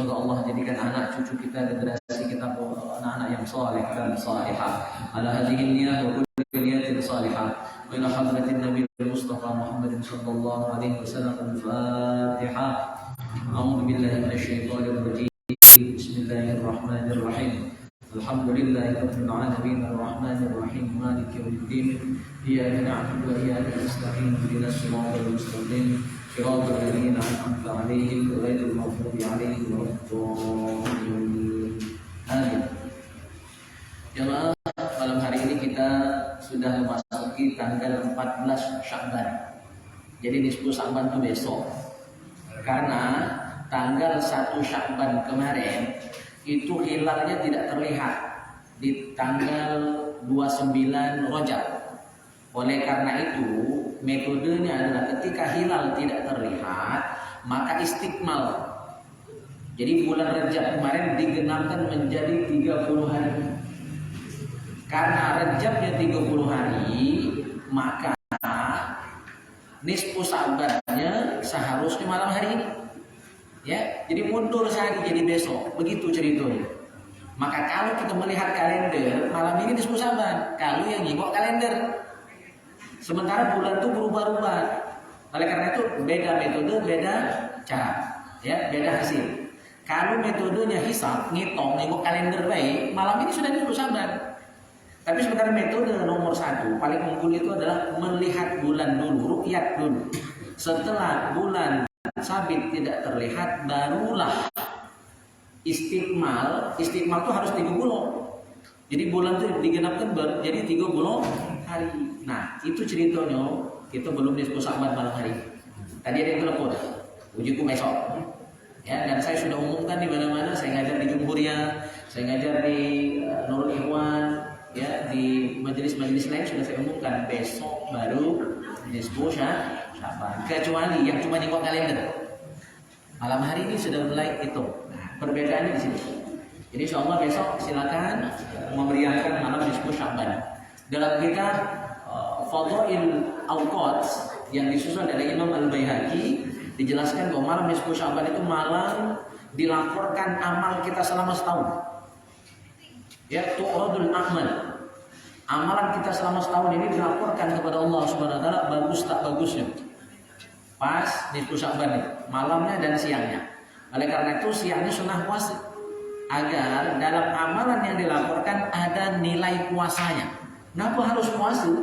semoga Allah jadikan anak cucu kita, generasi kita anak-anak yang saleh dan salihah. Ala hadhihi niyyah wa kulli niyatin salihah. Wa ila hadratin Nabi Mustafa Muhammadin sallallahu alaihi wasallam. Al-Fatihah. A'udzu billahi minasyaitonir rajim. Bismillahirrahmanirrahim. Alhamdulillahi rabbil alamin arrahmanir rahim maliki yaumiddin. Iyyaka na'budu wa iyyaka nasta'in ihdinas siratal mustaqim صراط الذين أنعمت عليهم غير المغضوب عليهم ولا الضالين. Amin. Jemaah, malam hari ini kita sudah memasuki tanggal 14 Sya'ban. Jadi nisfu Sya'ban itu besok. Karena tanggal 1 Sya'ban kemarin itu hilalnya tidak terlihat di tanggal 29 Rajab. Oleh karena itu metodenya adalah ketika hilal tidak terlihat maka istiqmal. Jadi bulan Rajab kemarin digenapkan menjadi 30 hari. Karena Rajabnya 30 hari maka nisfu Sya'bannya seharusnya malam hari ini. Ya, jadi mundur sehari jadi besok. Begitu ceritanya. Maka kalau kita melihat kalender malam ini nisfu Sya'ban, kalau yang ngikut kalender. Sementara bulan itu berubah-ubah. Oleh karena itu beda metode, beda cara, ya, beda hasil. Kalau metodenya hisab, ngitung, ngikut kalender baik, malam ini sudah nisfu Sya'ban. Tapi sementara metode nomor 1 paling unggul itu adalah melihat bulan dulu, ru'yat dulu. Setelah bulan sabit tidak terlihat, barulah istiqmal. Istiqmal itu harus 30. Jadi bulan itu digenapkan jadi 30 hari. Nah, itu ceritanya kita belum nisfu Sya'ban malam hari. Tadi ada yang telepon, ujiku besok. Ya, dan saya sudah umumkan di mana-mana. Saya ngajar di Jumhuriyah, saya ngajar di Nurul Ikhwan, ya, di majelis-majelis lain sudah saya umumkan besok baru nisfu Sya'ban. Kecuali yang cuma ngikut kalender. Malam hari ini sudah mulai itu. Nah, perbedaannya di sini. Jadi insyaallah besok silakan memeriahkan malam nisfu Sya'ban. Dalam kitab Fadhail Awqat yang disusun oleh Imam Al-Baihaqi dijelaskan bahwa malam nisfu Sya'ban itu malam dilaporkan amal kita selama setahun. Ya, tu'radul a'mal. Amalan kita selama setahun ini dilaporkan kepada Allah Subhanahu wa taala, bagus tak bagusnya. Pas nisfu Sya'ban itu, malamnya dan siangnya. Oleh karena itu siangnya sunnah puasa agar dalam amalan yang dilaporkan ada nilai puasanya. Kenapa harus puasa?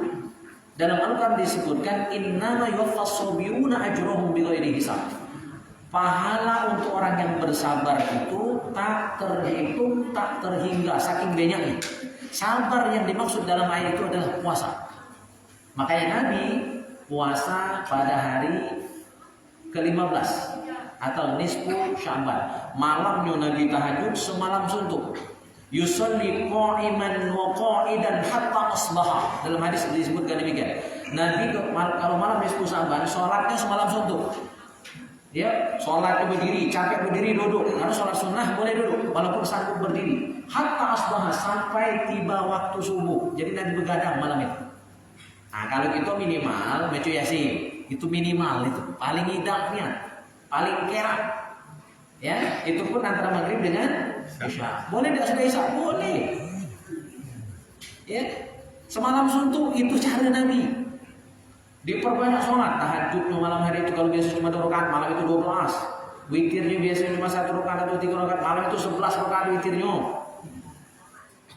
Dalam Al-Quran disebutkan innama yuwaffas sabiruna ajrahum bighairi hisab. Pahala untuk orang yang bersabar itu tak terhitung, tak terhingga, saking banyaknya. Sabar yang dimaksud dalam ayat itu adalah puasa. Makanya Nabi puasa pada hari ke-15 atau nisfu Sya'ban. Malamnya Nabi tahajud semalam suntuk. Yusalli qa'iman wa qa'idan hatta asbaha. Dalam hadis disebutkan demikian. Nabi kalau malam nisfu Sya'ban salatnya semalam suntuk. Ya, salat berdiri, capek berdiri, duduk. Harus salat sunnah boleh duduk walaupun sanggup berdiri. Hatta asbaha, sampai tiba waktu subuh. Jadi Nabi begadang malam itu. Nah, kalau itu minimal baca Yasin. Itu minimal itu. Paling idealnya, paling kerap. Ya, itu pun antara maghrib dengan isya. Boleh tidak sudah isya? Boleh. Ya, semalam suntuk itu cara Nabi. Diperbanyak sholat. Tahajudnya malam hari itu kalau biasa cuma 2 rakaat, malam itu 12. Witirnya biasanya cuma 1 rakaat atau 3 rakaat, malam itu 11 rakaat witirnya.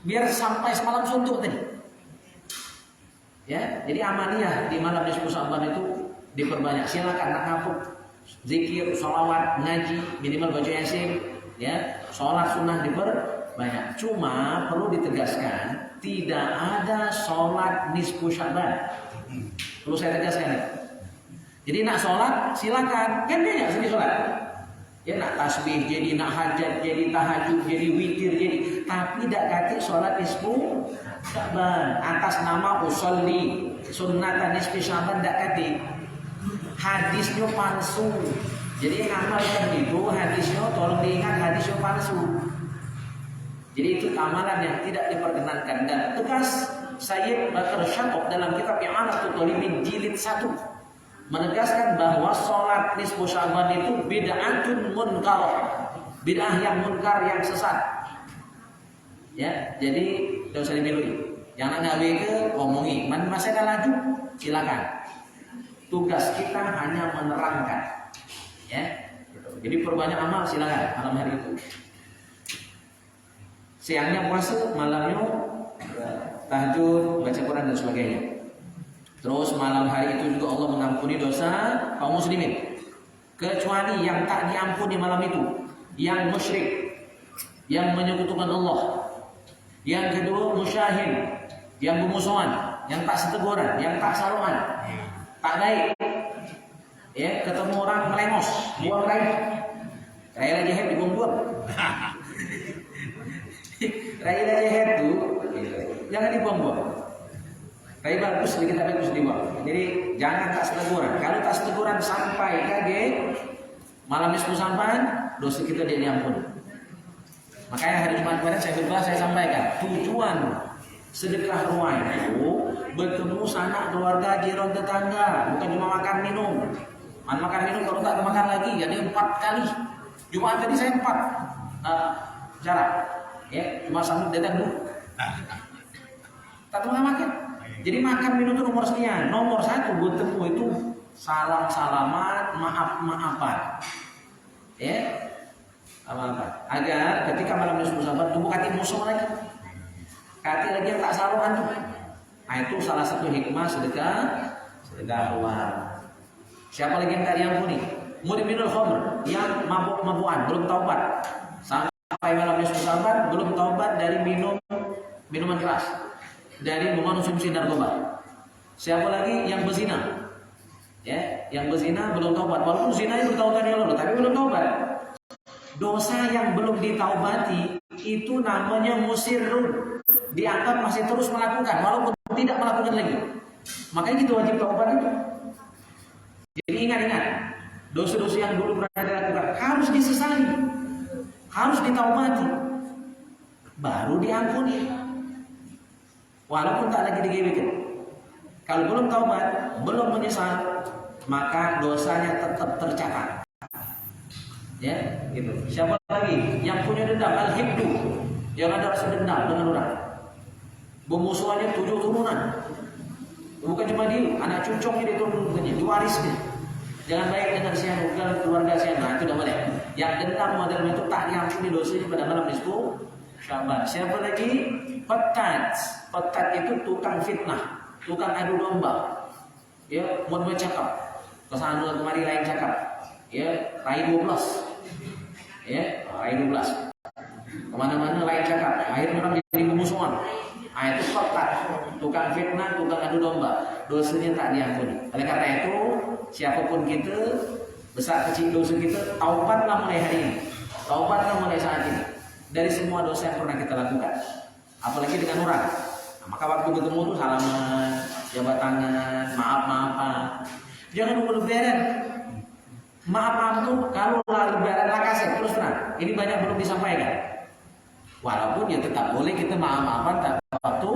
Biar sampai semalam suntuk tadi. Ya, jadi amaliyah di malam nisfu Sya'ban itu diperbanyak. Silakan nak ngapuk. Zikir, sholawat, ngaji, minimal baca Yasin, ya, sholat sunnah diperbanyak. Cuma perlu ditegaskan, tidak ada sholat nisfu Sya'ban. Perlu saya tegaskan. Jadi nak sholat silakan, kan banyak sini sholat. Ya, nak tasbih jadi, nak hajat jadi, tahajud jadi, witir jadi, tapi tidak kati sholat nisfu Sya'ban atas nama usolli sunnatan nisfu Sya'ban, tidak kati. Hadisnya palsu. Jadi amalkan itu hadisnya, tolong diingat, hadisnya palsu. Jadi itu amalan yang tidak diperkenankan. Dan tegas Sayyid Bakar Syatop dalam kitab I'anatul Talibin jilid 1 menegaskan bahwa sholat nisfu Sya'ban itu bid'atun munkarah. bid'ah yang munkar, yang sesat. Ya, jadi tidak usah dimiliki. Yang nak ngawe ke ngomongi, masih ada laju, silakan. Tugas kita hanya menerangkan. Ya, jadi perbanyak amal silakan malam hari itu. Siangnya puasa, malamnya tahajud, baca Quran dan sebagainya. Terus malam hari itu juga Allah mengampuni dosa kaum muslimin. Kecuali yang tak diampuni malam itu, yang musyrik, yang menyekutukan Allah. Yang kedua musyahid, yang bermusuhan, yang tak seteguran, yang tak saluan, tak baik. Ya, ketemu orang melengos, buang rai. Rai lagi head dibuang-buang. Rai lagi head tu jangan dibuang-buang. Rai bagus sedikit tapi bagus dibuang. Jadi jangan tak seteguran. Kalau tak seteguran sampai kaget malam nisfu sampan, dosa kita dia diampuni. Makanya hari Jumat kemarin saya sampaikan tujuan sedekah ruah itu bertemu sanak keluarga, jiran, tetangga, bukan cuma makan minum. Makan minum kalau tak makan lagi, jadi 4 kali. Jumat tadi saya 4 cara, ya cuma sambil datang dulu. Tak cuma makan. Jadi makan minum itu nomor sekian. Nomor 1 bertemu itu salam-salaman, maaf-maafan. Ya. Apa agar ketika malam nisfu saban tubuh kati musuh lagi, kati lagi yang tak saluan tuh. Nah itu salah satu hikmah sedekah ruah. Siapa lagi yang tak diampuni? Mudminul khamr, yang mabuk-mabukan belum taubat sampai malam nisfu saban belum taubat dari minuman keras, dari mengonsumsi narkoba. Siapa lagi yang berzina? Ya, yang berzina belum taubat, walaupun zinanya bertahun-tahun yang lalu, tapi belum taubat. Dosa yang belum ditaubati itu namanya musirrun, dianggap masih terus melakukan walaupun tidak melakukan lagi. Makanya kita wajib taubat itu. Jadi ingat-ingat, dosa-dosa yang dulu pernah dilakukan harus disesali, harus ditaubati, baru diampuni. Walaupun tak lagi digebekan. Kalau belum taubat, belum menyesal, maka dosanya tetap tercatat. Ya, gitu. Siapa lagi yang punya dendam, al-hibdu, yang ada rasa dendam dengan orang, bermusuhannya 7 turunan, bukan cuma dia, anak cucoknya diturunkannya, diwarisnya. Jangan baik dengan si bukan keluarga si anak, itu tidak boleh. Yang dendam model itu tak diampuni dosanya pada malam nisfu Syaban. Siapa lagi? Petat itu tukang fitnah, tukang adu domba. Ya, mau cakap, kesana kemari lain cakap. Ya, lain 12. Ya, lain 12. Kemana-mana lain cakap. Akhirnya orang jadi pemusuhan. Itu petat, tukang fitnah, tukang adu domba. Dosanya tak diampuni. Oleh karena itu, siapapun kita, besar kecil dosa kita, taubatlah mulai hari ini. Taubatlah mulai saat ini. Dari semua dosa yang pernah kita lakukan. Apalagi dengan orang. Nah, maka waktu ketemu tuh salaman, jabat tangan, maaf-maafan. Jangan nunggu lebaran. Maaf tuh kalau lebaran lakaset terus terang. Ini banyak belum disampaikan. Walaupun ya tetap boleh kita maaf-maafan waktu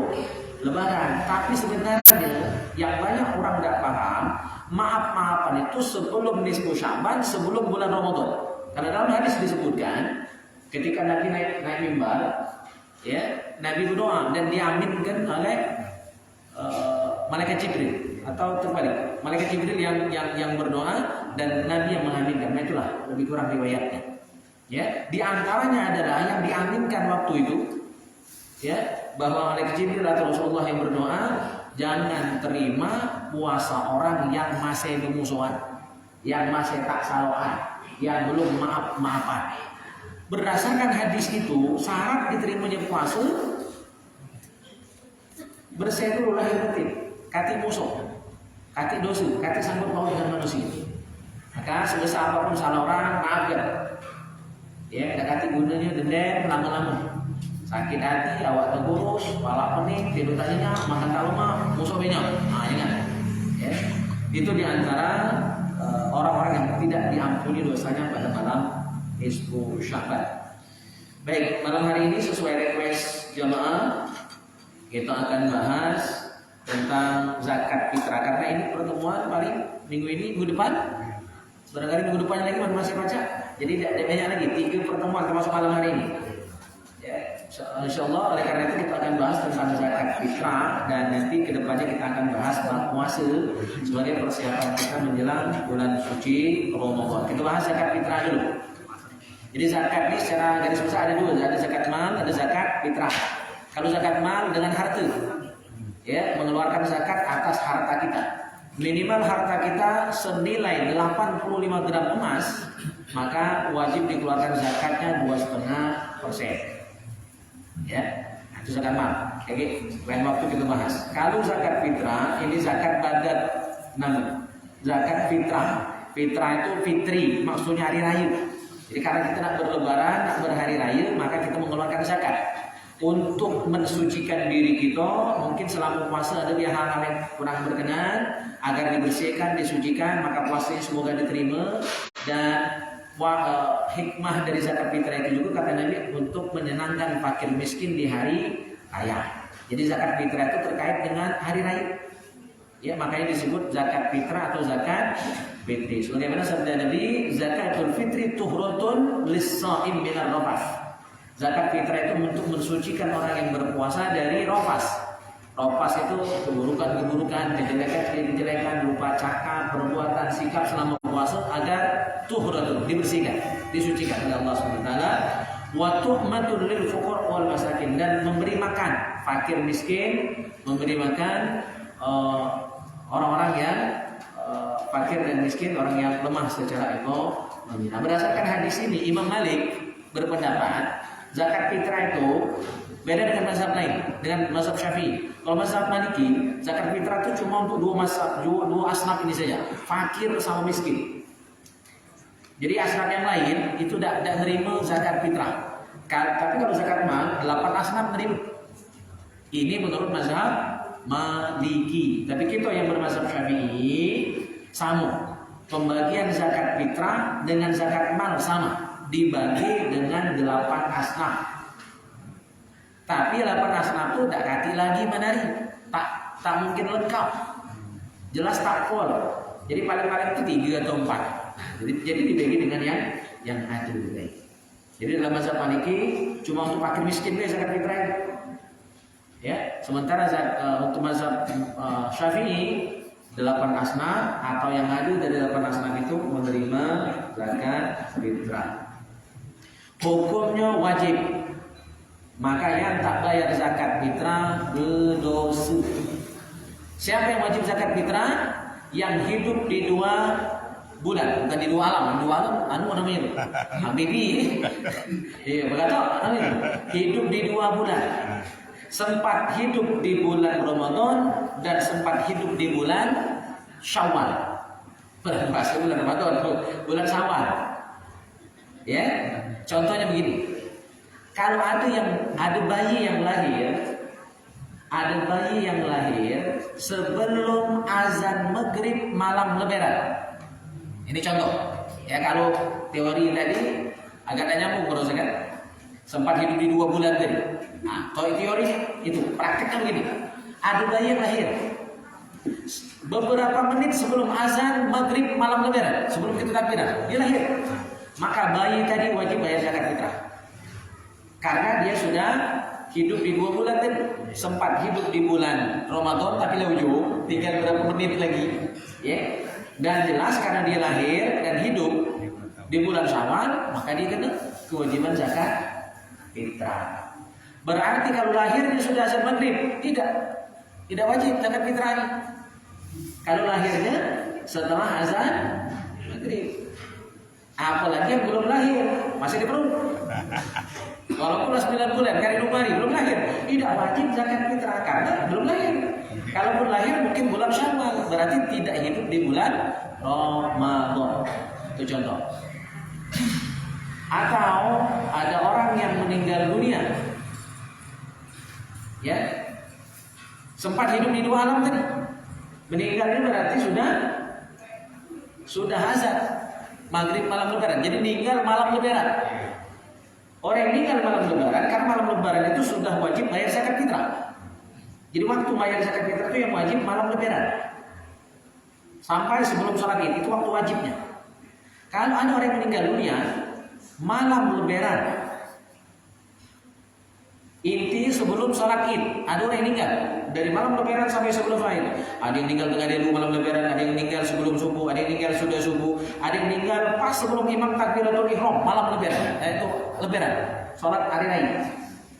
lebaran. Tapi sebenarnya yang banyak orang tidak paham, maaf-maafan itu sebelum nisfu Syaban, sebelum bulan Ramadan. Karena dalam hadis disebutkan ketika Nabi naik mimbar, ya Nabi berdoa dan diaminkan oleh malaikat Jibril. Atau terbalik, malaikat Jibril yang berdoa dan Nabi yang mengaminkan. Nah itulah lebih kurang riwayatnya. Ya, di antaranya adalah yang diaminkan waktu itu, ya, bahwa malaikat Jibril atau Rasulullah yang berdoa, jangan terima puasa orang yang masih bermusuhan, yang masih tak saluan, yang belum maaf-maafan. Berdasarkan hadis itu, syarat diterimanya puasa bersatu lahir batin, kati musuh. Kati dosa, kati sanggup mau dengan manusia. Maka sebesar apapun salah orang, maafkan. Ya, ada kati gunanya dendam lama-lama. Sakit hati, awak tergurus, kepala pening, tidur tak nyenyak, makan tak lemak, musuh banyak. Nah, ingat. Ya, itu diantara orang-orang yang tidak diampuni dosanya pada malam nisfu Syaban. Baik, malam hari ini sesuai request jamaah, kita akan bahas tentang zakat fitrah, karena ini pertemuan paling minggu depan Barangkali minggu depannya lagi masih baca. Jadi tidak banyak lagi 3 pertemuan termasuk malam hari ini. Ya, insyaallah oleh karena itu kita akan bahas tentang zakat fitrah dan nanti kedepannya kita akan bahas puasa sebagai persiapan kita menjelang bulan suci Ramadan. Kita bahas zakat fitrah dulu. Jadi zakat ini secara garis besar ada 2, ada zakat mal, ada zakat fitrah. Kalau zakat mal dengan harta, ya mengeluarkan zakat atas harta kita. Minimal harta kita senilai 85 gram emas, maka wajib dikeluarkan zakatnya 2,5%. Ya, itu zakat mal. Oke, lain waktu kita bahas. Kalau zakat fitrah, ini zakat badat namanya. Zakat fitrah. Fitrah itu fitri, maksudnya hari raya. Jadi karena kita nak berlebaran, nak berhari raya, maka kita mengeluarkan zakat untuk mensucikan diri kita. Mungkin selama puasa ada hal-hal yang kurang berkenan, agar dibersihkan, disucikan, maka puasanya semoga diterima. Dan hikmah dari zakat fitrah itu juga kata Nabi untuk menyenangkan fakir miskin di hari raya. Jadi zakat fitrah itu terkait dengan hari raya. Ya, makanya disebut zakat fitrah atau zakat fitri. Sebagaimana sabda Nabi, zakatul fitri tuhratun lis-shaim minar rafas. Zakat fitrah itu untuk mensucikan orang yang berpuasa dari rafas. Rafas itu keburukan-keburukan, kejelekan-kejelekan berupa cakap, perbuatan, sikap selama puasa agar tuhratun dibersihkan, disucikan oleh Allah Subhanahu wa taala. Wa tuhmatun lil fuqara wal masakin, dan memberi makan fakir miskin, memberi makan orang-orang yang fakir dan miskin, orang yang lemah secara ekonomi. Nah, berdasarkan hadis ini Imam Malik berpendapat zakat fitrah itu beda dengan mazhab lain, dengan mazhab Syafi'i. Kalau mazhab Maliki, zakat fitrah itu cuma untuk dua asnaf ini saja, fakir sama miskin. Jadi asnaf yang lain itu tidak menerima zakat fitrah. Tapi kalau zakat mal 8 asnaf menerima. Ini menurut mazhab Maliki. Tapi kita yang bermazhab Syafi'i sama. Pembagian zakat fitrah dengan zakat mal sama, dibagi dengan 8 asnaf. Tapi 8 asnaf itu tak kati lagi menari, tak mungkin lengkap, jelas tak full. Jadi paling-paling itu 3 atau 4. Jadi dibagi dengan yang ada. Jadi dalam mazhab Maliki cuma untuk fakir miskin saja zakat fitrah. Ya, sementara untuk mazhab Syafi'i 8 asnaf atau yang ada dari 8 asnaf itu menerima zakat fitrah. Hukumnya wajib. Maka yang tak bayar zakat fitrah berdosa. Siapa yang wajib zakat fitrah? Yang hidup di 2 bulan, bukan di 2 alam. 2 alam, namanya itu Habibi. Iya, berkata namanya hidup di 2 bulan. Sempat hidup di bulan Ramadan dan sempat hidup di bulan Syawal. Bahasa bulan Ramadan, bulan Syawal. Ya, contohnya begini. Kalau ada bayi yang lahir sebelum azan maghrib malam lebaran. Ini contoh. Ya, kalau teori tadi agak nyambung terus kan. Sempat hidup di 2 bulan tadi. Nah, teori itu praktiknya begini. Ada bayi yang lahir beberapa menit sebelum azan maghrib malam lebaran, sebelum kita takbiran, dia lahir. Maka bayi tadi wajib bayar zakat fitrah. Karena dia sudah hidup di 2 bulan tadi. Sempat hidup di bulan Ramadan tapi ujung tinggal berapa menit lagi, ya. Dan jelas karena dia lahir dan hidup di bulan Syawal, maka dia kena kewajiban zakat fitrah. Berarti kalau lahirnya sudah azan maghrib, tidak wajib zakat fitrah. Kalau lahirnya setelah azan maghrib, apalagi yang belum lahir, masih di perut. Walaupun 9 bulan, kali 2 hari belum lahir, tidak wajib zakat fitrah karena belum lahir. Kalaupun lahir mungkin bulan Syawal, berarti tidak hidup di bulan Ramadan. Itu contoh. Atau ada orang yang meninggal dunia, ya, sempat hidup di 2 alam tadi. Meninggalnya berarti sudah azan maghrib malam lebaran. Jadi meninggal malam lebaran. Orang yang meninggal malam lebaran, karena malam lebaran itu sudah wajib bayar zakat fitrah. Jadi waktu bayar zakat fitrah itu yang wajib malam lebaran. Sampai sebelum sholat Id, itu waktu wajibnya. Kalau ada orang yang meninggal dunia malam lebaran, inti sebelum sholat id, ada orang yang meninggal dari malam lebaran sampai sebelum sholat id. Ada yang meninggal tengah dulu malam lebaran, ada yang meninggal sebelum subuh, ada yang meninggal sudah subuh, ada yang meninggal pas sebelum imam takbiratul ihram malam lebaran, itu lebaran, sholat hari raya.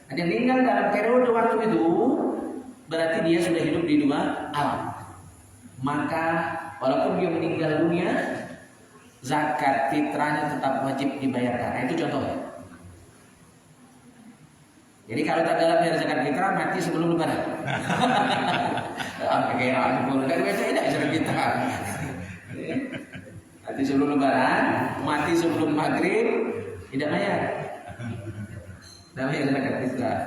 Ada yang meninggal dalam periode waktu itu, berarti dia sudah hidup di dua alam. Maka walaupun dia meninggal dunia, zakat fitrahnya tetap wajib dibayarkan. Nah, itu contohnya. Jadi kalau tak dalam bayar zakat fitrah, mati sebelum lebaran. Apa kira aku dari baca tidak zakat fitrah. Mati sebelum lebaran, mati sebelum maghrib, tidak bayar. Tidak bayar zakat fitrah.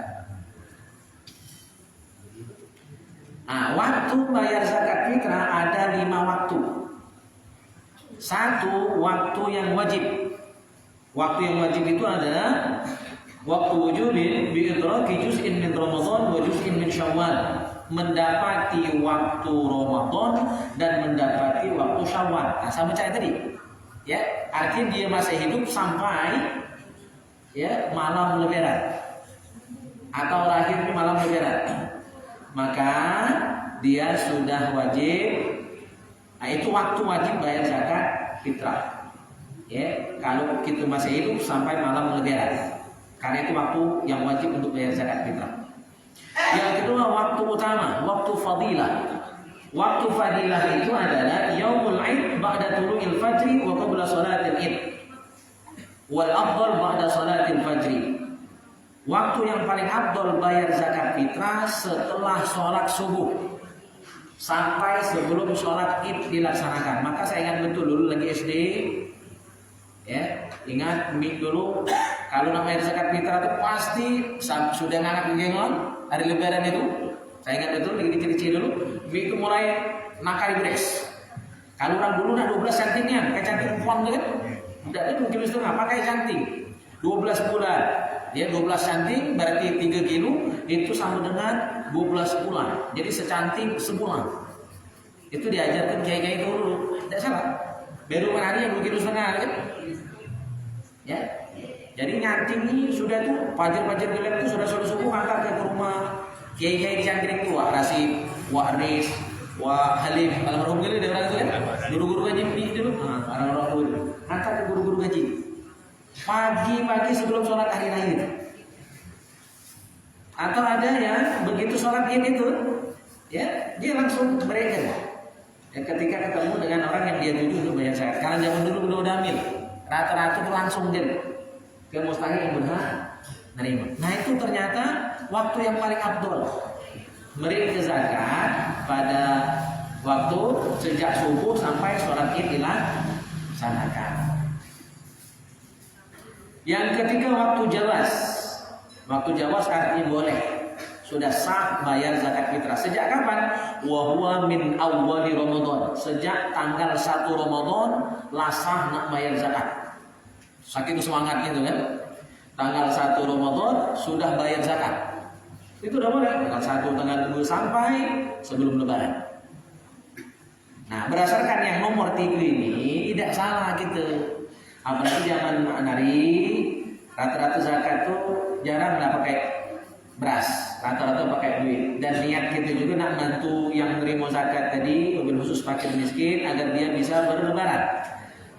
Nah, waktu bayar zakat fitrah ada 5 waktu. 1, waktu yang wajib. Waktu yang wajib itu adalah waktu wujubin bi'idraki juz'in min Ramadan wa juz'in min Syawal, mendapati waktu Ramadan dan mendapati waktu Syawal. Nah, sama cak tadi. Ya, artinya dia masih hidup sampai ya malam lebaran atau lahir di malam lebaran. Maka dia sudah wajib. Nah, itu waktu wajib bayar zakat fitrah. Ya, kalau kita masih hidup sampai malam lebaran. Karena itu waktu yang wajib untuk bayar zakat fitrah. Yang kedua, waktu utama, waktu fadilah. Waktu fadilah itu adalah yaumul id ba'da tulu'il fajri wa qabla salatil id. Wal afdal ba'da salatil fajri. Waktu yang paling afdal bayar zakat fitrah setelah sholat subuh sampai sebelum sholat id dilaksanakan. Maka saya ingat betul dulu lagi SD. Ya, ingat dulu kalau namanya zakat fitrah itu pasti sudah ngangkat gengon hari lebaran itu. Saya ingat betul lagi kecil-kecil dulu, itu mulai nakai beres. Kalau orang dulu 12 cantingnya, kayak canting perempuan kan? Tidak itu kilo setengah, pakai canting. 12 bulan. Ya 12 canting berarti 3 kilo itu sama dengan 12 bulan. Jadi secanting sebulan. Itu diajarkan kiai-kiai dulu. Tidak salah. Baru menari yang 2 kilo setengah kan? Ya, jadi nganting ini sudah tuh pajar-pajar gelap tuh sudah subuh angkat ke rumah kiai-kiai di Cangkring tuh, Wak Rasid, Wak Riz, Wak Halim, almarhum kali ada orang itu kan, guru-guru gaji dulu, orang-orang dulu, angkat ke guru-guru gaji, pagi-pagi sebelum sholat hari raya. Atau ada yang begitu sholat id itu, ya dia langsung beredar. Ya, ketika ketemu dengan orang yang dia tuju untuk bayar zakat, karena zaman dulu belum ada amil. Rata-rata itu langsung jadi ke mustahil yang benar menerima. Nah itu ternyata waktu yang paling abdul beri zakat pada waktu sejak subuh sampai sholat id dilaksanakan. Yang ketiga waktu jawas. Waktu jawas artinya boleh, sudah sah bayar zakat fitrah. Sejak kapan? Wa huwa min awwali Ramadan. Sejak tanggal 1 Ramadan lah sah nak bayar zakat. Saking semangatnya itu kan. Tanggal 1 Ramadan sudah bayar zakat. Itu udah boleh. Tanggal 1, tanggal 2 sampai sebelum lebaran. Nah, berdasarkan yang nomor 3 ini tidak salah gitu. Apalagi zaman nari rata-rata zakat tuh jarang lah pakai beras, rata-rata pakai duit. Dan niat kita juga nak bantu yang menerima zakat tadi, mobil khusus fakir miskin agar dia bisa berlebaran.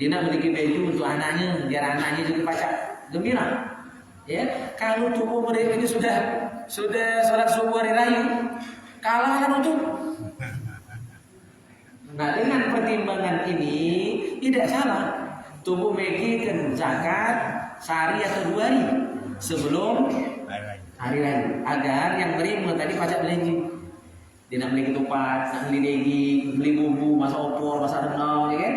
Dia nak memiliki baju untuk anaknya, biar anaknya juga pacak gembira. Ya, kalau tubuh mereka ini sudah sholat subuh hari raya, kalah kan untuk. Nah, dengan pertimbangan ini tidak salah tubuh megikan zakat sehari atau 2 hari sebelum hari raya, agar yang terima tadi pajak belanja. Dia nak beli ketupat, nak beli daging, beli bumbu, masak opor, masak rendang, ya kan?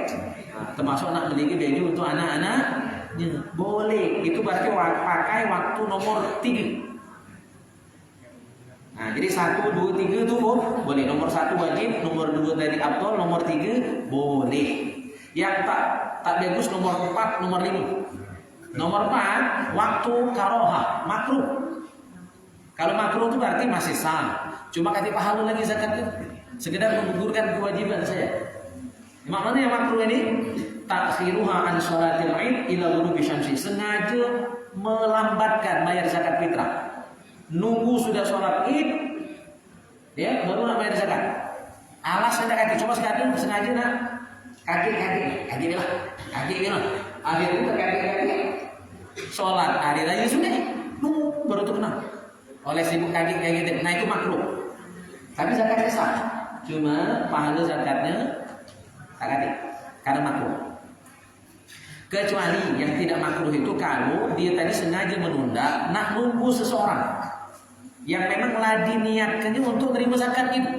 Nah, termasuk nak beli baju untuk anak-anaknya, boleh. Itu berarti pakai waktu nomor 3. Nah, jadi 1, 2, 3 itu boleh. Nomor 1 wajib, nomor 2 tadi abdul, nomor 3 boleh. Yang tak bagus nomor 4, nomor 5. Nomor 4 waktu karohah, makruh. Kalau makruh itu berarti masih sah. Cuma kasih pahala lagi zakat itu. Sekedar menggugurkan kewajiban saya. Maknanya yang makruh ini takhiruha an sholatil id ila ghurubi syamsi, sengaja melambatkan bayar zakat fitrah. Nunggu sudah sholat id, ya baru nak bayar zakat. Alasan kaki, coba sekali sengaja nak kaki lah. Akhirnya kaki sholat hari raya sudah, nunggu baru terkenal. Oleh sibuk kaki kayak gitu, nah itu makruh. Tapi zakatnya sah, cuma pahala zakatnya zakatnya karena makruh. Kecuali yang tidak makruh itu kalau dia tadi sengaja menunda, nak nunggu seseorang yang memang lagi niatkannya untuk menerima zakat itu.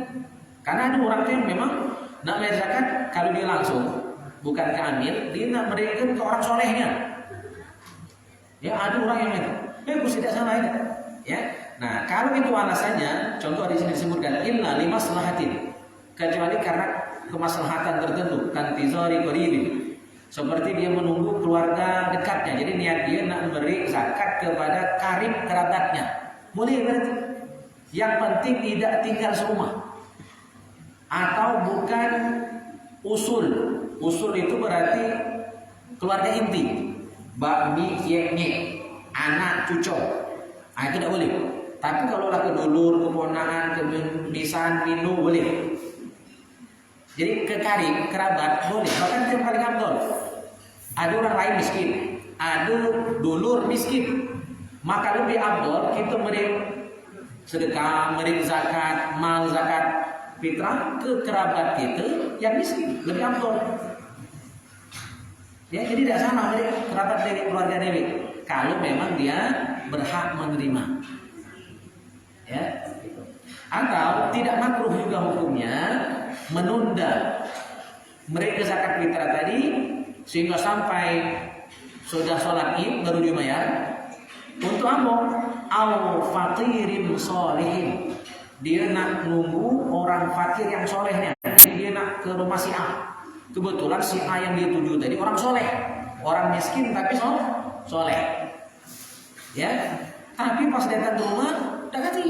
Karena ada orang yang memang nak bayar zakat, kalau dia langsung bukan ke amil, dia nak berikan ke orang solehnya. Ya ada orang yang itu, aku tidak salah ini. Ya, nah kalau itu alasannya, contoh di sini disebutkan illa limaslahatin, kecuali karena kemaslahatan tertentu, kantizori qaribi, seperti dia menunggu keluarga dekatnya, jadi niat dia nak memberi zakat kepada karib kerabatnya, boleh berarti. Yang penting tidak tinggal serumah, atau bukan usul. Usul itu berarti keluarga inti, bakmi, yeknya, anak, cucu. Itu tidak boleh. Tapi kalau lah kedulur, keponakan, kebenisan, minu boleh. Jadi ke karib, kerabat boleh. Bahkan itu yang paling abdol. Ada orang lain miskin, ada dulur miskin, maka lebih abdol kita beri sedekah, beri zakat, mal zakat fitrah ke kerabat kita yang miskin, lebih abdol. Ya, jadi tidak sama dari kerabat dari keluarga Dewi. Kalau memang dia berhak menerima, ya. Atau tidak makruh juga hukumnya menunda mereka zakat fitrah tadi sehingga sampai sudah sholat id baru dibayar. Untuk apa? Au faqirin sholihin, dia nak nunggu orang fakir yang solehnya. Dia nak ke rumah si A. Kebetulan si A yang dia tuju tadi orang soleh, orang miskin tapi soleh. Ya, tapi pas datang ke rumah dekati,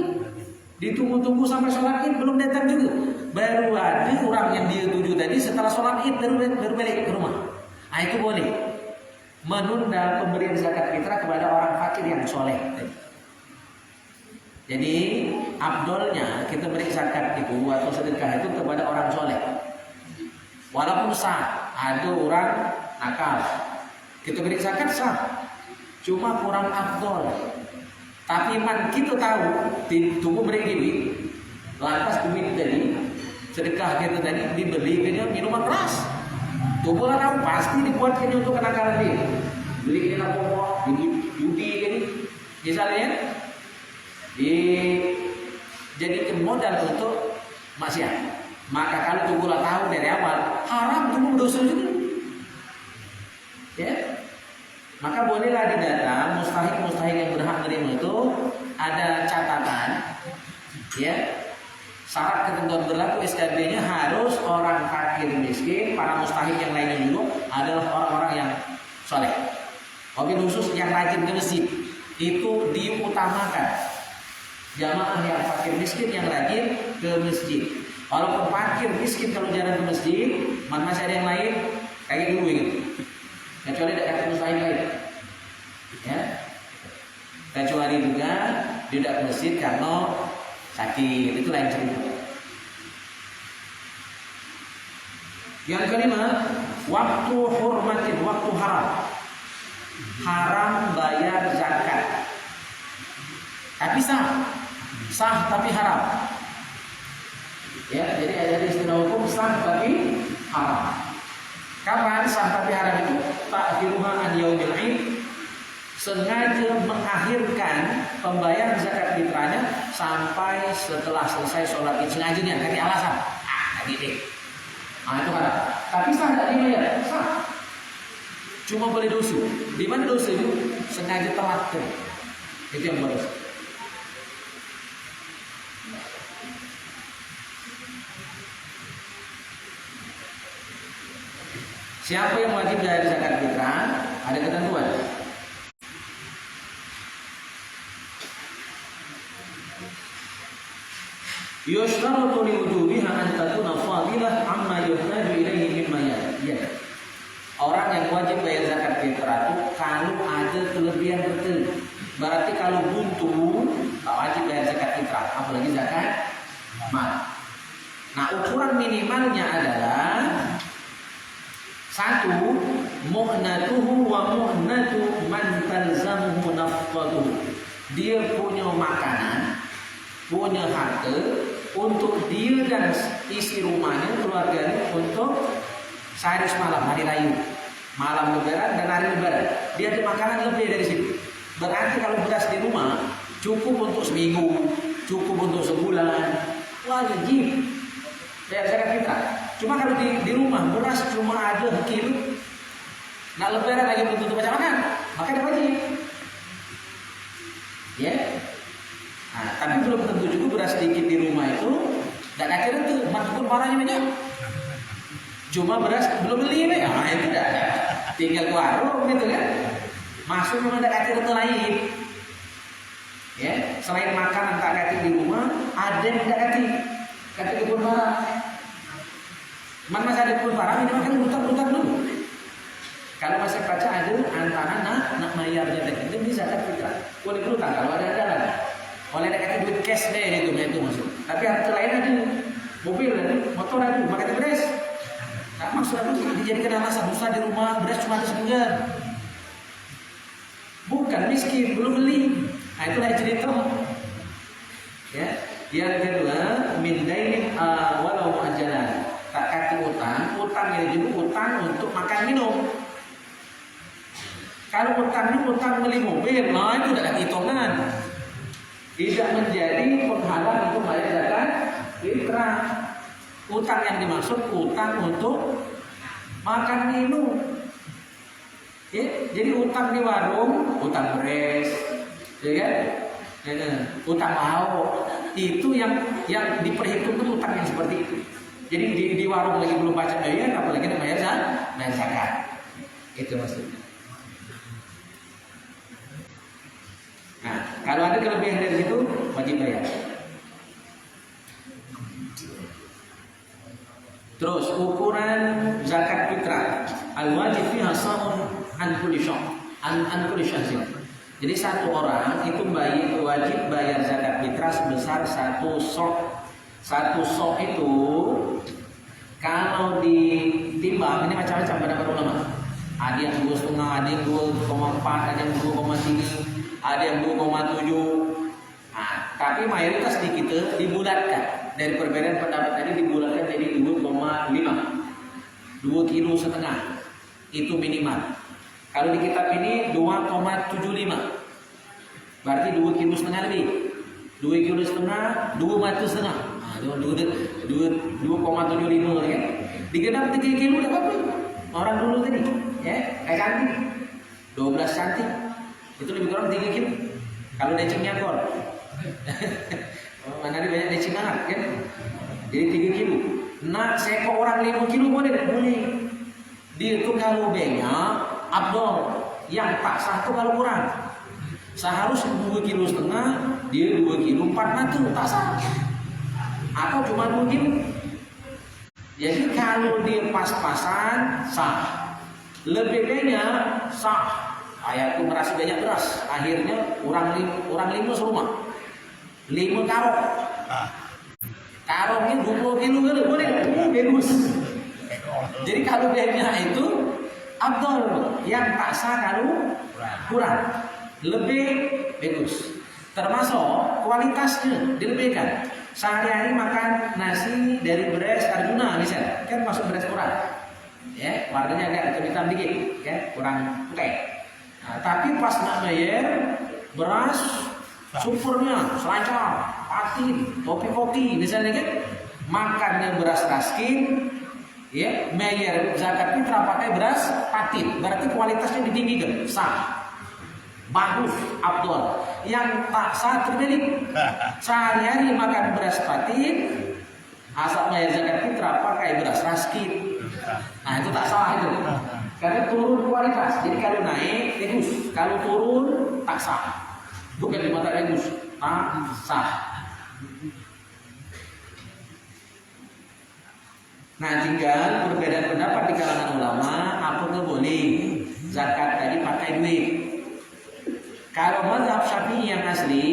ditunggu-tunggu sampai sholat id belum datang juga. Baru ada orang yang dia tuju tadi setelah sholat id baru balik ke rumah. Nah itu boleh menunda pemberian zakat fitrah kepada orang fakir yang soleh. Jadi abdolnya kita beri zakat itu atau sedekah itu kepada orang soleh. Walaupun sah, ada orang nakal, kita beri zakat sah. Cuma kurang afdol. Tapi man kita tahu tunggu beri duit, lantas duit tadi sedekah kita tadi dibeli kena minuman keras. Tunggu lah tahu pasti dibuatkan untuk kenakalan dia. Beli kena pokok, judi ini, misalnya dijadikan modal untuk maksiat. Maka kalau tunggu lah tahu dari awal haram, tunggu dosa juga. Ya. Maka bolehlah didata mustahik yang berhak menerima itu ada catatan, ya. Syarat ketentuan berlaku SKB-nya harus orang fakir miskin, para mustahik yang lainnya juga adalah orang-orang yang soleh. Wabil khusus yang rajin ke masjid itu diutamakan. Jamaah yang fakir miskin yang rajin ke masjid. Walaupun fakir miskin kalau jarang ke masjid, masih ada yang lain kayak dulu gitu. Kecuali dekat mustahik lain, ya. Kecuali juga tidak ke masjid karena sakit, itu lain cerita. Yang kelima, waktu hurmatin, waktu haram. Haram bayar zakat. Tapi sah tapi haram. Ya, jadi ada istilah hukum sah tapi haram. Kapan sah tapi haram itu? Ta'khiruha an yaumil 'id, sengaja mengakhirkan pembayaran zakat fitrahnya sampai setelah selesai sholat id. Sengajanya dari alasan tadi deh. Itu haram. Tapi sah tak dibayar? Sah. Cuma boleh dosa. Di mana dosa itu? Sengaja telat kan. Itu yang berdosa. Siapa yang wajib bayar zakat fitrah? Ada ketentuan. Yushtaratu li wujubiha an takuna fadilah amma yuhtaju ilaihi mimma yad. Orang yang wajib bayar zakat fitrah itu kalau ada kelebihan betul. Berarti kalau buntu tak wajib bayar zakat fitrah, apalagi zakat mal. Nah, ukuran minimalnya adalah satu, mu'natuhu wa mu'natu man talzamuhu nafqatuhu. Dia punya makanan, punya harta untuk dia dan isi rumahnya, keluarganya untuk sehari semalam, hari raya, malam lebaran dan hari lebaran. Dia ada makanan lebih dari situ. Berarti kalau beras di rumah cukup untuk seminggu, cukup untuk sebulan, wajib bayar zakat fitrah. Cuma kalau di rumah beras cuma ada kilo, nak lebaran lagi belum tentu baca makan, maka tidak wajib. Ya, nah, tapi belum tentu juga beras sedikit di rumah itu tidak akhirnya tuh pun parahnya banyak. Cuma beras belum beli, itu tidak ada. Tinggal ke warung gitu kan. Masuk memang tidak akhirnya itu lain. Ya, selain makanan tak kati di rumah, ada yang tidak kati kebun parah. Masih ada kebun parah, ini makan lutak dulu. Kalau masih baca ada antara nak bayar zakat itu bisa zakat fitrah. Boleh berutang kalau ada jalan. Oleh ada kata duit cash deh itu maksud. Tapi harta lain ada, mobil ada, motor ada, pakai beras. Nah, maksud aku dijadikan alasan usaha di rumah beras cuma ada sebulan. Bukan miskin, belum beli. Nah, itulah cerita. Ya, yang kedua min dainin walau muajjalan. Tak kati utang ini juga utang untuk makan minum. Kalau utang beli mobil, nah itu tidak hitungan. Tidak menjadi penghalang untuk bayar zakat fitrah. Utang yang dimaksud utang untuk makan minum. Ya, jadi utang di warung, utang beres, ya kan? Utang lauk itu yang diperhitungkan utang yang seperti itu. Jadi di warung lagi belum baca bayar, apalagi nak bayar zakat. Itu maksudnya. Nah, kalau ada kelebihan dari situ wajib bayar. Terus ukuran zakat fitrah, al-wajib fiha shaun an kulli syahrin. Jadi satu orang itu wajib bayar zakat fitrah sebesar satu sok. Satu sok itu kalau ditimbang ini macam-macam pendapat ulama. Ada yang 2,5, ada yang 2,4, ada yang 2,3, ada yang 2,7. Nah, tapi mayoritas di kita dibulatkan. Dari perbedaan pendapat tadi dibulatkan jadi 2,5. 2,5 kilo. Itu minimal. Kalau di kitab ini 2,75. Berarti 2,5 kilo lebih. 2,5 kilo, 2 matu setengah. 2,75 ya. Digenap 3 kilo dapat apa? Orang dulu tadi, ya, kayak cantik. 12 cantik. Itu lebih kurang 3 kilo. Kalau decing nyakor. Mana ada banyak decing banget kan? Jadi 3 kilo. Nah, seekor orang 5 kilo boleh? Boleh. Dia itu kalau banyak abdol, yang tak sah itu kalau kurang. Seharusnya 2,5 kilo, dia 2 kilo 4 matu, tak sah. Atau cuma 2 kilo. Jadi kalau dia pas-pasan sah. Lebih banyak sah. Ayatku merasa banyak beras. Akhirnya orang 5 serumah. 5 karung. Karungnya 20 kilo boleh. Bagus. Jadi kalau banyak itu abdol, yang tak sah kalau kurang. Lebih bagus. Termasuk kualitasnya dilebihkan. Sehari-hari makan nasi dari beras Arjuna misalnya, kan masuk beras kurang. Ya, warnanya agak hitam dikit, kan? Kurang putih. Nah, tapi pas nak bayar beras supernya selancar, patin, topi misalnya kan, makannya beras raskin, ya, bayar zakat fitrah pakai beras patin, berarti kualitasnya ditinggikan, sah. Bagus, abdul. Yang tak sah terbalik. Sehari-hari makan beras patin, asal bayar zakat fitrah pakai beras raskin. Nah itu tak sah itu. Karena turun kualitas. Jadi kalau naik bagus, kalau turun tak sah. Bukan di mata bagus, tak sah. Nah, tinggal perbedaan pendapat di kalangan ulama, apakah boleh zakat tadi pakai duit. Kalau mazhab Syafi'i yang asli,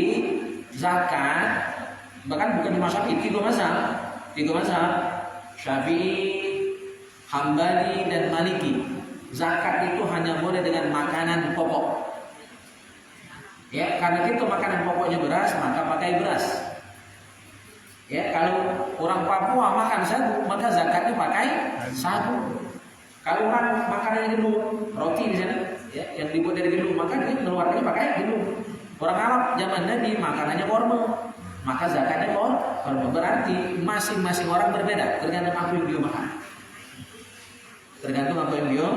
zakat bahkan bukan cuma Syafi'i, tiga mazhab Syafi'i, Hambali dan Maliki. Zakat itu hanya boleh dengan makanan pokok. Ya, karena itu makanan pokoknya beras, maka pakai beras. Ya, kalau orang Papua makan sagu, maka zakatnya pakai sagu. Kalau orang makanannya gandum, roti di sana, ya, yang dibuat dari gandum, maka dia mengeluarkannya pakai gandum. Orang Arab zaman Nabi makanannya korma, maka zakatnya korma. Berarti masing-masing orang berbeda, tergantung apa yang dia makan. Tergantung apa yang dia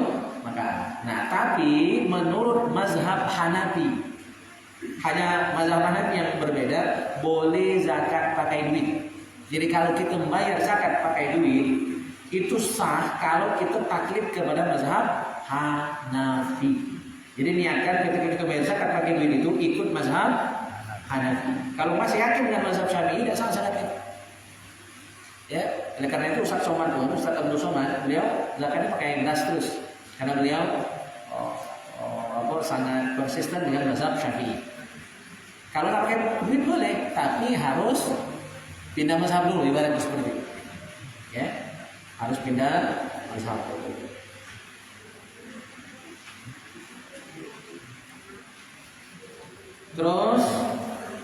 makan. Nah, tapi menurut mazhab Hanafi, hanya mazhab Hanafi yang berbeda, boleh zakat pakai duit. Jadi kalau kita membayar zakat pakai duit, itu sah kalau kita taklid kepada mazhab Hanafi. Jadi niatkan ketika kita bayar zakat pakai duit itu ikut mazhab Hanafi. Kalau masih yakin dengan mazhab Syafi'i, tidak sah zakatnya. Ya, oleh karena itu Ustaz Abdul Somad, beliau zakatnya pakai beras terus, karena beliau sangat konsisten dengan mazhab Syafi'i. Kalau nggak pakai duit boleh, tapi harus pindah mazhab dulu, ibaratnya seperti itu. Ya, harus pindah mazhab dulu. Terus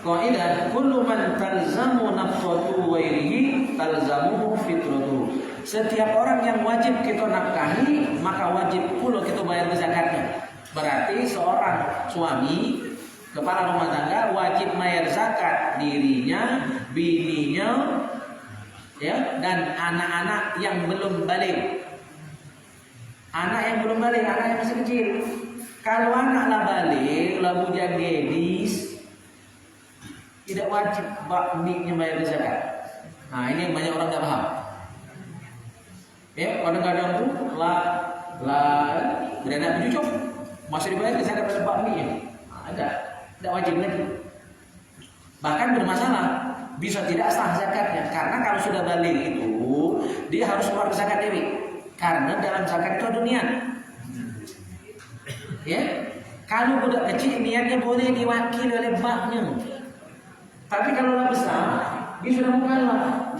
qaidah kullu man talzamu nafqatu ghairihi talzamuhu fitratuhu. Setiap orang yang wajib kita nafkahi, maka wajib pula kita bayar zakatnya. Berarti seorang suami, kepala rumah tangga wajib bayar zakat dirinya, bininya, ya, dan anak-anak yang belum balik. Anak yang belum balik, anak yang masih kecil. Kalau anak lah balik, lah bujang gadis, tidak wajib bakminya bayar zakat. Nah, ini yang banyak orang tidak paham. Ya, kadang-kadang tuh lah beranak bercucuk masih dibayar zakat pada bakminya. Nah, tidak wajib lagi. Bahkan bermasalah, bisa tidak sah zakatnya karena kalau sudah balik itu dia harus keluar zakat dewi. Karena dalam zakat itu ada niat. Ya, kalau budak kecil niatnya boleh diwakili oleh baknya. Tapi kalau lah besar, dia sudah mukallaf.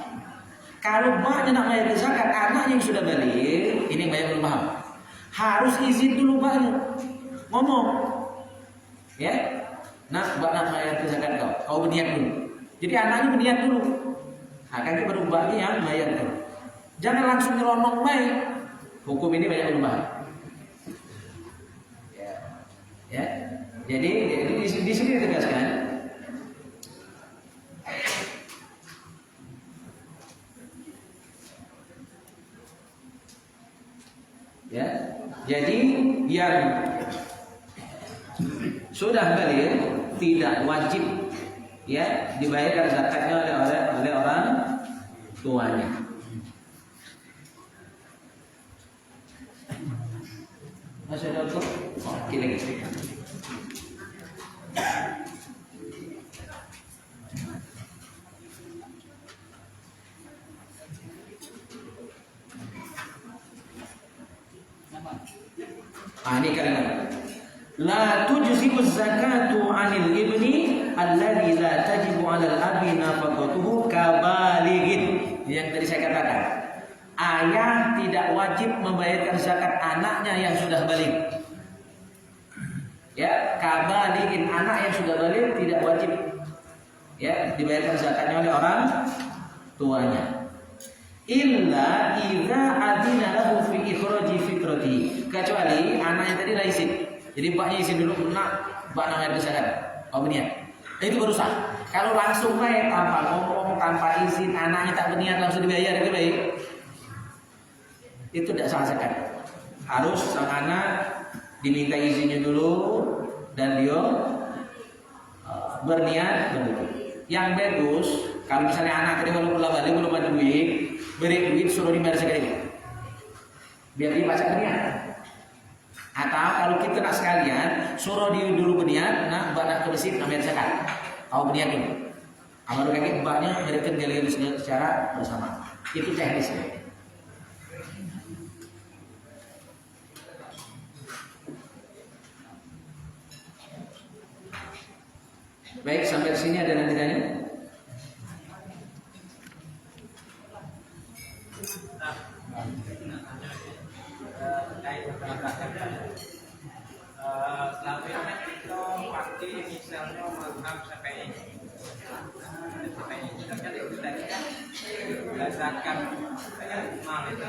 Kalau baknya nak bayar zakat, anaknya yang sudah balik, ini banyak belum paham. Harus izin dulu baknya, ngomong, ya, nak bayar zakat kau berniat dulu. Jadi anaknya berniat dulu. Akan baru baknya yang bayar dulu. Jangan langsung nyelonong baik. Hukum ini banyak belum paham. Ya, jadi di sini ditegaskan. Ya, jadi yang sudah balik tidak wajib ya dibayarkan zakatnya oleh orang tuanya. Masih ada untuk lagi. Ini kalimat la tujzi'u zakatu 'anil ibni alladhi la tajibu 'alal abi nafaqatuhu kabalighin. Yang tadi saya katakan, ayah tidak wajib membayarkan zakat anaknya yang sudah balik. Ya, kabalighin, anak yang sudah balik tidak wajib ya dibayarkan zakatnya oleh orang tuanya. Illa idza adina lahu fi ikhraji fitrati, kecuali anaknya tadi lah izin. Jadi baknya izin dulu, nak bak nak bayar zakat. Oh berniat. Itu baru sah. Kalau langsung bayar tanpa ngomong, tanpa izin, anaknya tak berniat langsung dibayar, itu baik. Itu tidak sah zakat. Harus sang anak diminta izinnya dulu dan dia berniat begitu. Yang bagus kalau misalnya anak tadi belum balik, belum ada duit, beri duit suruh dibayar sekali, biar dia baca berniat. Atau kalau kita nak sekalian suruh dia dulu berniat, nak badak ke masjid ambil zakat, tahu berniat dulu. Amal kaki baknya berikan galian secara bersama. Itu teknisnya. Baik, sampai sini ada nanti tanya? Selama ini kita pakai misalnya mazhab Syafi'i. Kita kan itu tadi kan berdasarkan mal itu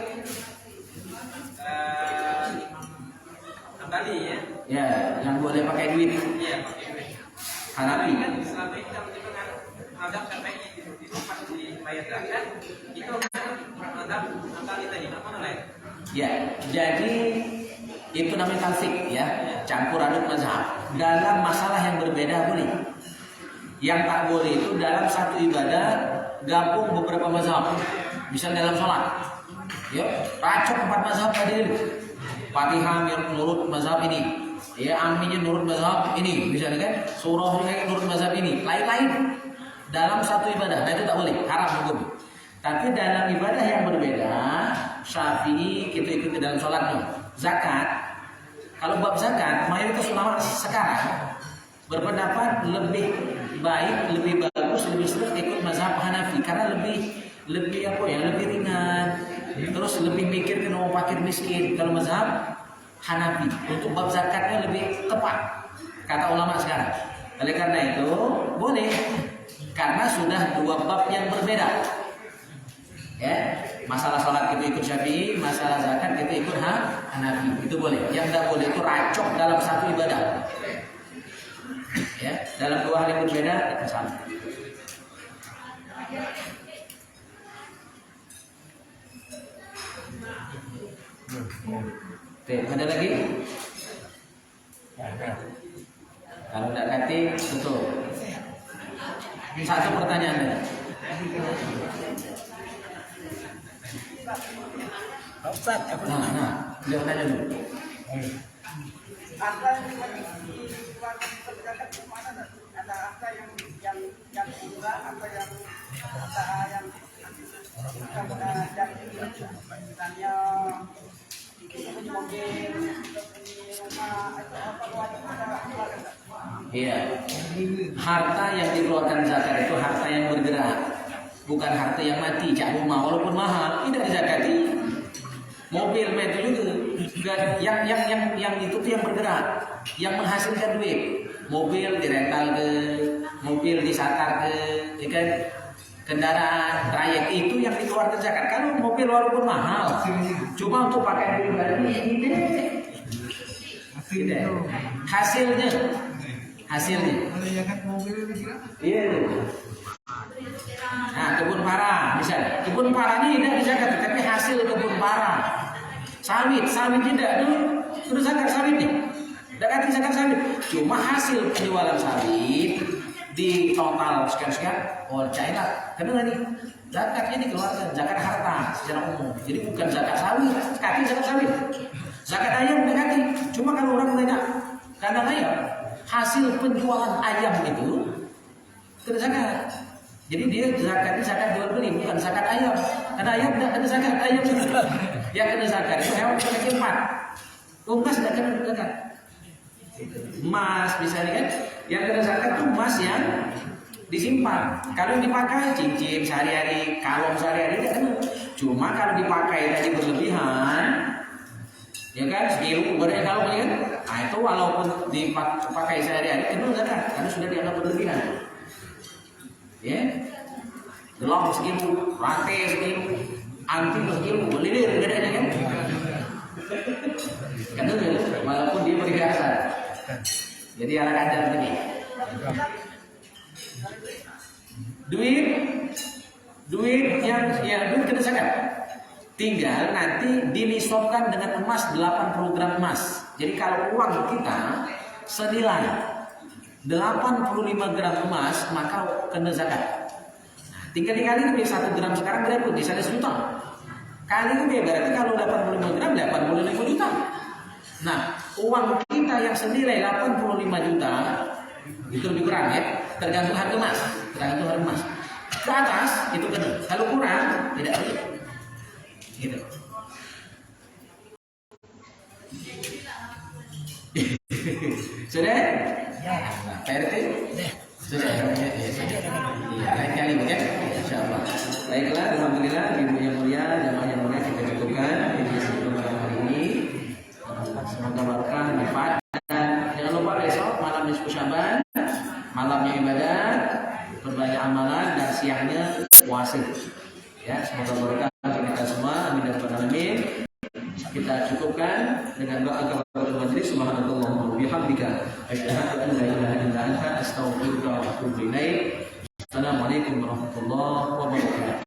kembali ya. Ya, yang boleh pakai duit. Iya, pakai duit. Hanafi. Kan selama ini kita dengan mazhab Syafi'i itu pasti bayar zakat. Itu kan mazhab kembali tadi apa namanya? Ya, jadi itu namanya talfik ya, campur aduk mazhab. Dalam masalah yang berbeda boleh. Yang tak boleh itu dalam satu ibadah gabung beberapa mazhab. Misal dalam sholat, ya racok 4 mazhab tadi. Fatihah menurut mazhab ini, ya aminnya menurut mazhab ini, misalnya kan surahnya menurut mazhab ini, lain-lain dalam satu ibadah. Nah itu tak boleh, haram hukum. Tapi dalam ibadah yang berbeda, Syafi'i kita ikut ke dalam sholatnya. Zakat, kalau bab zakat, mayoritas ulama sekarang berpendapat lebih baik, lebih bagus, lebih seru ikut mazhab Hanafi karena lebih apa ya, lebih ringan. Terus lebih mikir ke mau fakir miskin. Kalau mazhab Hanafi untuk bab zakatnya lebih tepat kata ulama sekarang. Oleh karena itu boleh karena sudah 2 bab yang berbeda. Ya, masalah sholat kita ikut Syafi'i, masalah zakat kita ikut Hanafi. Itu boleh. Yang tidak boleh itu racok dalam satu ibadah. Ya, dalam 2 hal yang berbeda itu salah. Oke, ada lagi? Kalau tidak ganti, betul. Satu pertanyaan lagi. Nah, dia tanya dulu. Harta yang dikeluarkan zakat di mana? Ada harta yang murah, atau yang misalnya mobil, rumah, itu apa wajib ada keluarkan? Iya. Harta yang dikeluarkan zakat itu harta yang bergerak, bukan harta yang mati. Cak rumah walaupun mahal tidak dizakati. Mobil itu juga yang itu tuh yang bergerak, yang menghasilkan duit. Mobil dirental ke, mobil disatar ke, ya kan? Kendaraan trayek itu yang dikeluarkan zakat. Kalau mobil walaupun mahal, cuma untuk pakai pribadi tidak. Hasilnya. Iya. Nah, kebun para, misalnya kebun para ini tidak dizakat, tapi hasil kebun para. Sawit tidak dulu, sudah zakat sawit nih. Tidak kasih zakat sawit, cuma hasil penjualan sawit di total sekian, oh cairlah. Karena nih zakatnya dikeluarkan, zakat harta secara umum. Jadi bukan zakat sawit, kaki zakat sawit. Zakat ayam tidak kasih. Cuma kalau orang tanya, kandang ayam, hasil penjualan ayam itu kena zakat. Jadi dia zakatnya zakat jual beli, bukan zakat ayam. Karena ayam tidak kena zakat, ayam yang kena zakat itu hewan yang simpan. Emas tidak kena zakat. Emas misalnya kan, yang kena zakat itu emas yang disimpan. Kalau dipakai cincin sehari-hari, kalung sehari-hari tidak kena. Cuma kalau dipakai tadi berlebihan, ya kan, sekilo berarti kalung kan, nah itu walaupun dipakai sehari-hari kena zakat karena sudah dianggap berlebihan. Ya, gelap segitu, rantai segitu, anting segitu, belilir bedanya kan? Kan itu walaupun dia berhiasan. Jadi anak ajar tadi. Duit yang duit kena zakat. Tinggal nanti dinisabkan dengan emas 80 gram emas. Jadi kalau uang kita senilai 85 gram emas maka kena zakat. Nah, tinggal dikali itu 1 gram sekarang berapa? Bisa 1 juta. Kali itu berarti kalau 85 gram 85 juta. Nah, uang kita yang senilai 85 juta itu lebih kurang ya, tergantung harga emas, Ke atas itu kena. Kalau kurang tidak ada. Gitu. Sudah? Ya. Nah, PRT? Sudah ya? Iya, lain kali ya. Insyaallah. Baiklah, alhamdulillah ibu yang mulia, jamaah yang mulia kita cukupkan ini sebelum hari ini. Semoga berkah, manfaat dan jangan lupa besok malam nisfu Syaban, malamnya ibadah, berbanyak amalan dan siangnya puasa. Ya, semoga berkah bagi kita semua. Amin ya rabbal alamin. Kita cukupkan dengan doa kepada majelis. Subhanallah wa bihamdika asyhadu an la ilaha illa anta astaghfiruka wa atubu ilaik. Assalamualaikum warahmatullahi wabarakatuh.